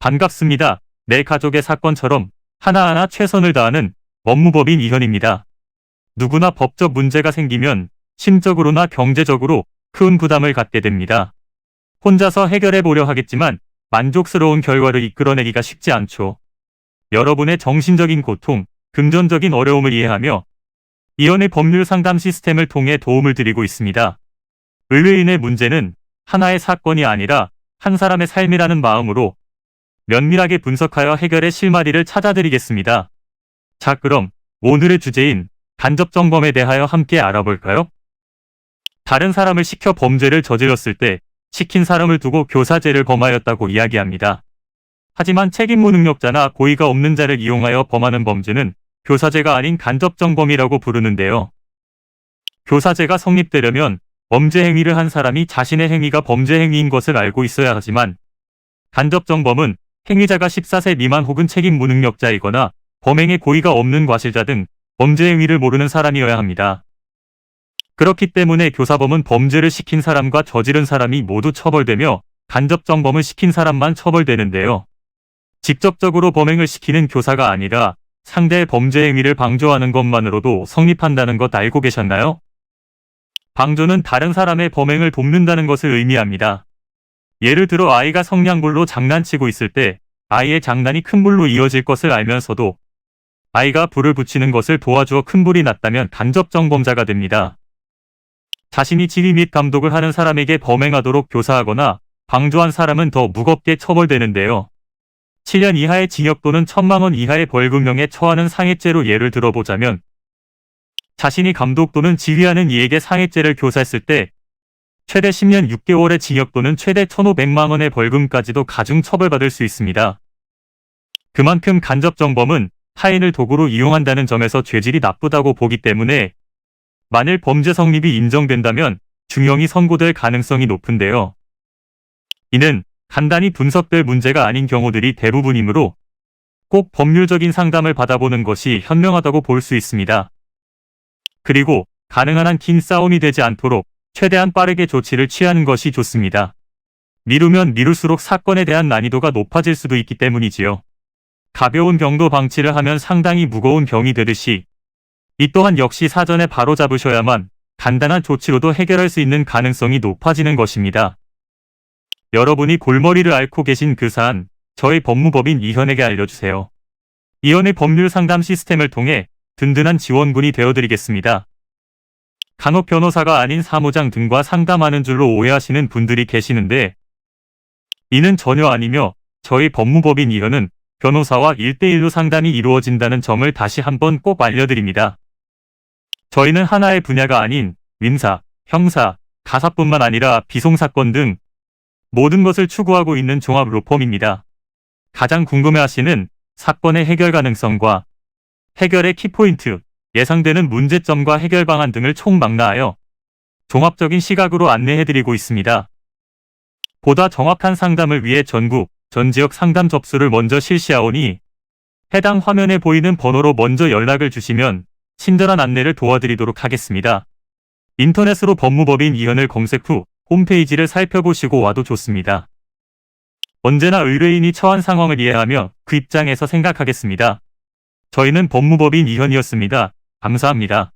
반갑습니다. 내 가족의 사건처럼 하나하나 최선을 다하는 법무법인 이현입니다. 누구나 법적 문제가 생기면 심적으로나 경제적으로 큰 부담을 갖게 됩니다. 혼자서 해결해 보려 하겠지만 만족스러운 결과를 이끌어내기가 쉽지 않죠. 여러분의 정신적인 고통, 금전적인 어려움을 이해하며 이현의 법률 상담 시스템을 통해 도움을 드리고 있습니다. 의뢰인의 문제는 하나의 사건이 아니라 한 사람의 삶이라는 마음으로 면밀하게 분석하여 해결의 실마리를 찾아드리겠습니다. 자, 그럼 오늘의 주제인 간접정범에 대하여 함께 알아볼까요? 다른 사람을 시켜 범죄를 저질렀을 때 시킨 사람을 두고 교사죄를 범하였다고 이야기합니다. 하지만 책임무능력자나 고의가 없는 자를 이용하여 범하는 범죄는 교사죄가 아닌 간접정범이라고 부르는데요. 교사죄가 성립되려면 범죄 행위를 한 사람이 자신의 행위가 범죄 행위인 것을 알고 있어야 하지만 간접정범은 행위자가 14세 미만 혹은 책임무능력자이거나 범행에 고의가 없는 과실자 등 범죄 행위를 모르는 사람이어야 합니다. 그렇기 때문에 교사범은 범죄를 시킨 사람과 저지른 사람이 모두 처벌되며 간접정범을 시킨 사람만 처벌되는데요. 직접적으로 범행을 시키는 교사가 아니라 상대의 범죄 행위를 방조하는 것만으로도 성립한다는 것 알고 계셨나요? 방조는 다른 사람의 범행을 돕는다는 것을 의미합니다. 예를 들어 아이가 성냥불로 장난치고 있을 때 아이의 장난이 큰 불로 이어질 것을 알면서도 아이가 불을 붙이는 것을 도와주어 큰 불이 났다면 간접정범자가 됩니다. 자신이 지휘 및 감독을 하는 사람에게 범행하도록 교사하거나 방조한 사람은 더 무겁게 처벌되는데요. 7년 이하의 징역 또는 1,000만 원 이하의 벌금형에 처하는 상해죄로 예를 들어보자면 자신이 감독 또는 지휘하는 이에게 상해죄를 교사했을 때 최대 10년 6개월의 징역 또는 최대 1,500만 원의 벌금까지도 가중 처벌받을 수 있습니다. 그만큼 간접정범은 타인을 도구로 이용한다는 점에서 죄질이 나쁘다고 보기 때문에 만일 범죄 성립이 인정된다면 중형이 선고될 가능성이 높은데요. 이는 간단히 분석될 문제가 아닌 경우들이 대부분이므로 꼭 법률적인 상담을 받아보는 것이 현명하다고 볼 수 있습니다. 그리고 가능한 한 긴 싸움이 되지 않도록 최대한 빠르게 조치를 취하는 것이 좋습니다. 미루면 미룰수록 사건에 대한 난이도가 높아질 수도 있기 때문이지요. 가벼운 병도 방치를 하면 상당히 무거운 병이 되듯이 이 또한 역시 사전에 바로 잡으셔야만 간단한 조치로도 해결할 수 있는 가능성이 높아지는 것입니다. 여러분이 골머리를 앓고 계신 그 사안, 저희 법무법인 이현에게 알려주세요. 이현의 법률 상담 시스템을 통해 든든한 지원군이 되어드리겠습니다. 간혹 변호사가 아닌 사무장 등과 상담하는 줄로 오해하시는 분들이 계시는데 이는 전혀 아니며 저희 법무법인 이현은 변호사와 1대1로 상담이 이루어진다는 점을 다시 한번 꼭 알려드립니다. 저희는 하나의 분야가 아닌 민사, 형사, 가사뿐만 아니라 비송사건 등 모든 것을 추구하고 있는 종합 로펌입니다. 가장 궁금해하시는 사건의 해결 가능성과 해결의 키포인트, 예상되는 문제점과 해결 방안 등을 총망라하여 종합적인 시각으로 안내해드리고 있습니다. 보다 정확한 상담을 위해 전국, 전 지역 상담 접수를 먼저 실시하오니 해당 화면에 보이는 번호로 먼저 연락을 주시면 친절한 안내를 도와드리도록 하겠습니다. 인터넷으로 법무법인 이현을 검색 후 홈페이지를 살펴보시고 와도 좋습니다. 언제나 의뢰인이 처한 상황을 이해하며 그 입장에서 생각하겠습니다. 저희는 법무법인 이현이었습니다. 감사합니다.